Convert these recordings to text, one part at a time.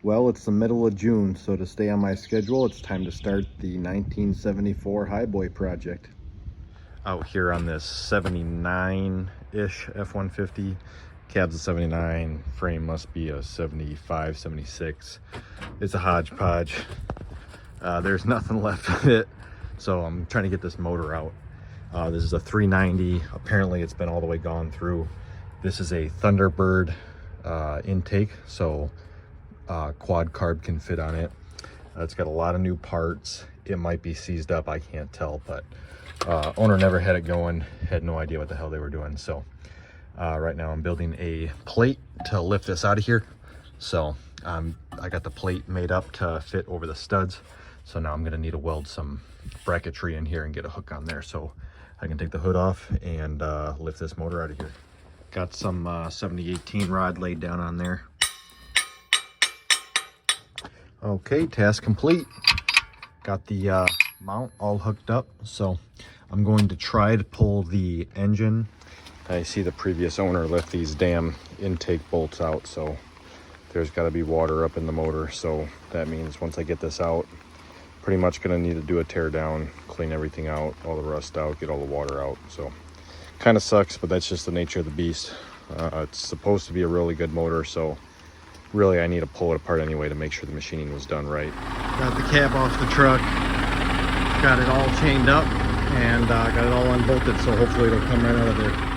Well, it's the middle of June, so to stay on my schedule, it's time to start the 1974 Highboy project. Out here on this 79-ish F-150, cab's a 79, frame must be a 75, 76. It's a hodgepodge. There's nothing left of it, so I'm trying to get this motor out. This is a 390. Apparently it's been all the way gone through. This is a Thunderbird intake, so quad carb can fit on it. It's got a lot of new parts. It might be seized up, I can't tell, but owner never had it going, had no idea what the hell they were doing. So right now I'm building a plate to lift this out of here. So I got the plate made up to fit over the studs. So now I'm gonna need to weld some bracketry in here and get a hook on there so I can take the hood off and lift this motor out of here. Got some 7018 rod laid down on there. Okay, task complete. Got the mount all hooked up, so I'm going to try to pull the engine. I see the previous owner left these damn intake bolts out, so there's got to be water up in the motor. So that means once I get this out, pretty much gonna need to do a tear down, clean everything out, all the rust out, get all the water out. So kind of sucks, but that's just the nature of the beast. It's supposed to be a really good motor, so really I need to pull it apart anyway to make sure the machining was done right. Got the cab off the truck, got it all chained up, and got it all unbolted, so hopefully it'll come right out of there.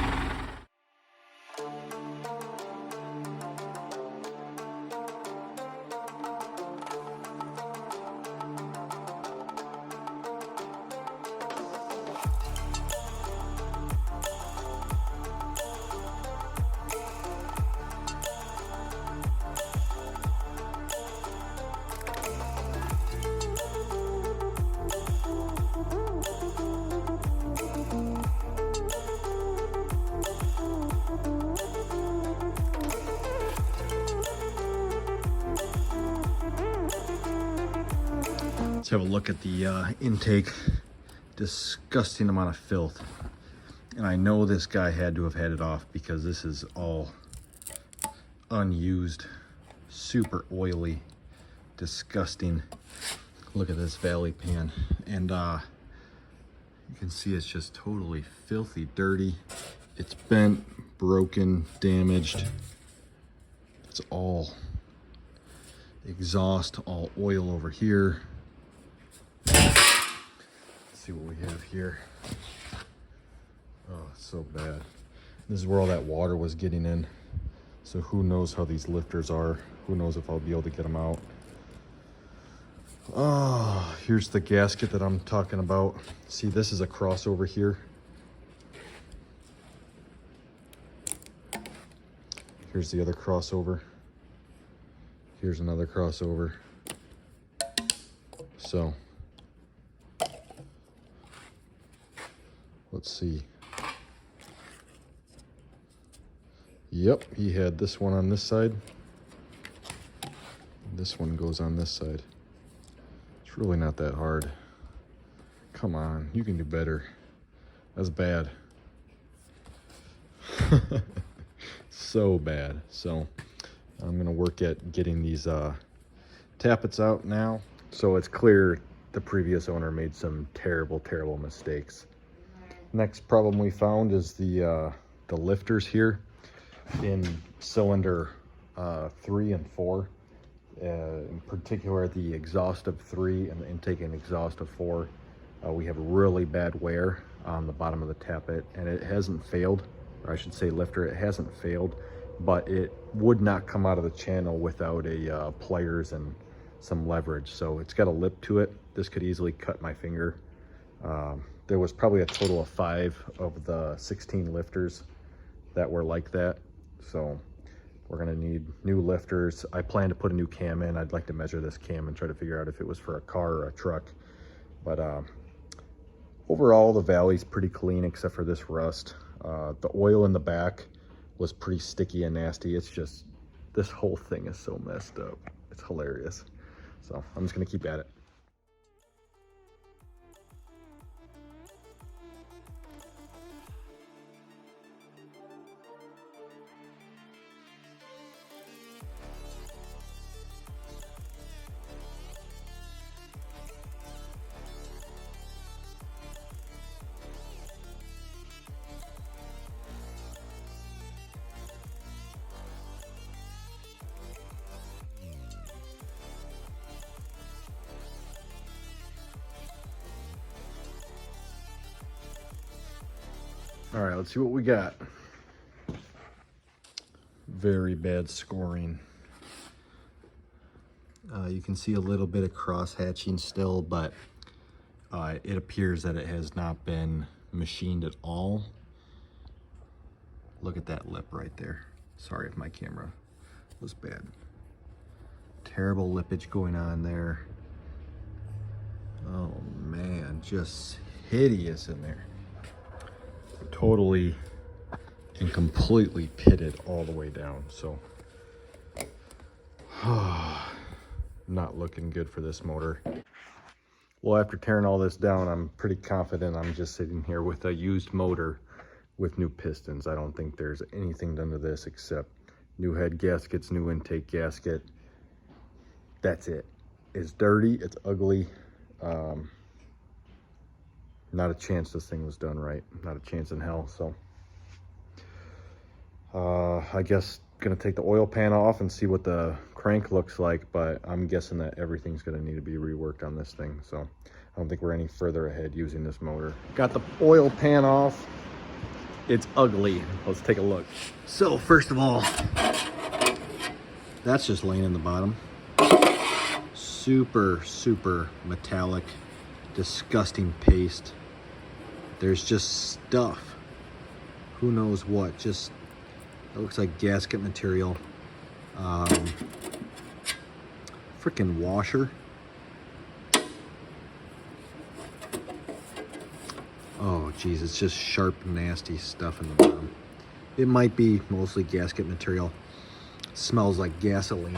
Let's have a look at the intake. Disgusting amount of filth. And I know this guy had to have had it off because this is all unused, super oily, disgusting. Look at this valley pan. And you can see it's just totally filthy, dirty. It's bent, broken, damaged. It's all exhaust, all oil over here. See what we have here. Oh, it's so bad. This is where all that water was getting in. So who knows how these lifters are. Who knows if I'll be able to get them out. Oh, here's the gasket that I'm talking about. See, this is a crossover here. Here's the other crossover. Here's another crossover. So let's see. Yep, he had this one on this side. This one goes on this side. It's really not that hard. Come on, you can do better. That's bad. So bad. So I'm gonna work at getting these tappets out now. So it's clear the previous owner made some terrible, terrible mistakes. Next problem we found is the lifters here in cylinder 3 and 4. In particular, the exhaust of 3 and the intake and exhaust of 4. We have really bad wear on the bottom of the tappet, and it hasn't failed, or I should say lifter, it hasn't failed, but it would not come out of the channel without a pliers and some leverage. So it's got a lip to it. This could easily cut my finger. There was probably a total of 5 of the 16 lifters that were like that. So we're gonna need new lifters. I plan to put a new cam in. I'd like to measure this cam and try to figure out if it was for a car or a truck. But overall, the valley's pretty clean except for this rust. The oil in the back was pretty sticky and nasty. It's just, this whole thing is so messed up. It's hilarious. So I'm just gonna keep at it. All right, let's see what we got. Very bad scoring. You can see a little bit of cross hatching still, but it appears that it has not been machined at all. Look at that lip right there. Sorry if my camera was bad. Terrible lippage going on there. Oh man, just hideous in there. Totally and completely pitted all the way down. So not looking good for this motor. Well, after tearing all this down, I'm pretty confident I'm just sitting here with a used motor with new pistons. I don't think there's anything done to this except new head gaskets, new intake gasket. That's it. It's dirty, it's ugly. Not a chance this thing was done right. Not a chance in hell. So I guess gonna take the oil pan off and see what the crank looks like, but I'm guessing that everything's gonna need to be reworked on this thing. So I don't think we're any further ahead using this motor. Got the oil pan off. It's ugly. Let's take a look. So first of all, that's just laying in the bottom. Super, super metallic, disgusting paste. There's just stuff. Who knows what? Just, it looks like gasket material. Freaking washer. Oh geez, it's just sharp, nasty stuff in the bottom. It might be mostly gasket material. Smells like gasoline.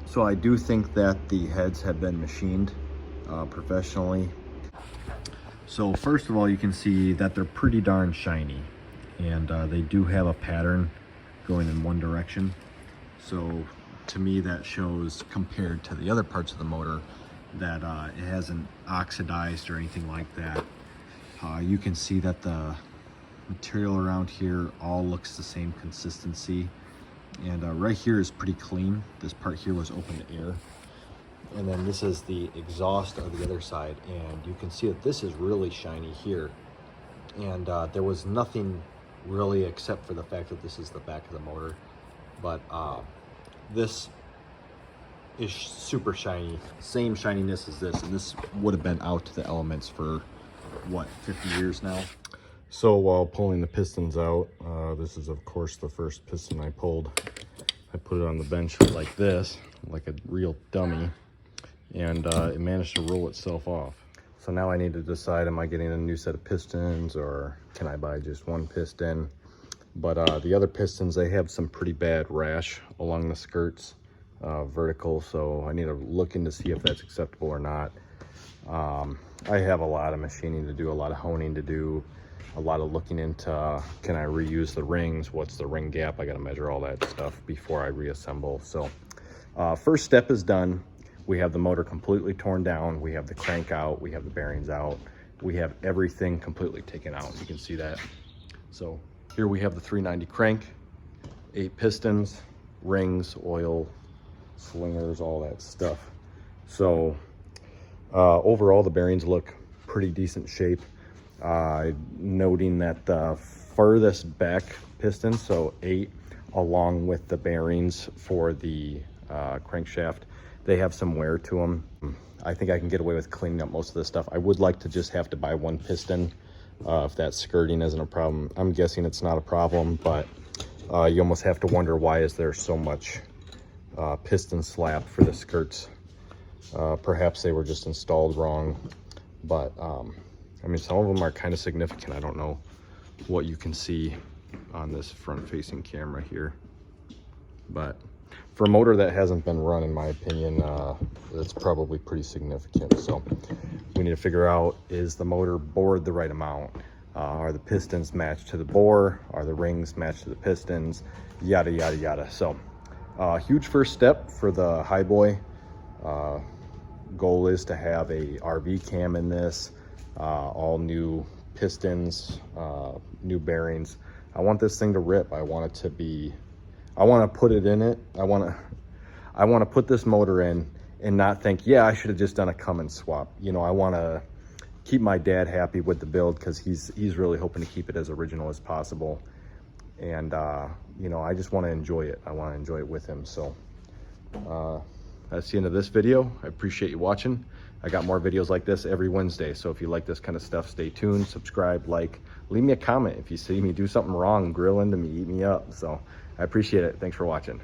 So I do think that the heads have been machined professionally. So first of all, you can see that they're pretty darn shiny, and they do have a pattern going in one direction. So to me, that shows, compared to the other parts of the motor, that it hasn't oxidized or anything like that. You can see that the material around here all looks the same consistency. And right here is pretty clean. This part here was open to air. And then this is the exhaust on the other side. And you can see that this is really shiny here. And there was nothing really except for the fact that this is the back of the motor. But this is super shiny. Same shininess as this. And this would have been out to the elements for, what, 50 years now? So while pulling the pistons out, this is of course the first piston I pulled. I put it on the bench like this, like a real dummy, and it managed to roll itself off. So now I need to decide, am I getting a new set of pistons or can I buy just one piston? But the other pistons, they have some pretty bad rash along the skirts, vertical, so I need to look in to see if that's acceptable or not. I have a lot of machining to do, a lot of honing to do, a lot of looking into, can I reuse the rings? What's the ring gap? I got to measure all that stuff before I reassemble. So first step is done. We have the motor completely torn down. We have the crank out. We have the bearings out. We have everything completely taken out. You can see that. So here we have the 390 crank, 8 pistons, rings, oil, slingers, all that stuff. So overall, the bearings look pretty decent shape. Noting that the furthest back piston, so 8, along with the bearings for the crankshaft, they have some wear to them. I think I can get away with cleaning up most of this stuff. I would like to just have to buy one piston if that skirting isn't a problem. I'm guessing it's not a problem, but you almost have to wonder, why is there so much piston slap for the skirts? Perhaps they were just installed wrong, but I mean, some of them are kind of significant. I don't know what you can see on this front-facing camera here, but for a motor that hasn't been run, in my opinion, it's probably pretty significant. So we need to figure out, is the motor bored the right amount? Are the pistons matched to the bore? Are the rings matched to the pistons? Yada, yada, yada. So huge first step for the Highboy. Goal is to have a RV cam in this. All new pistons, new bearings. I want this thing to rip. I want it to be, I want to put it in it. I want to put this motor in and not think, yeah, I should have just done a Cummins swap. You know, I want to keep my dad happy with the build, because he's really hoping to keep it as original as possible. And you know, I just want to enjoy it. I want to enjoy it with him. So that's the end of this video. I appreciate you watching. I got more videos like this every Wednesday, so if you like this kind of stuff, stay tuned, subscribe, like, leave me a comment if you see me do something wrong, grill into me, eat me up. So I appreciate it. Thanks for watching.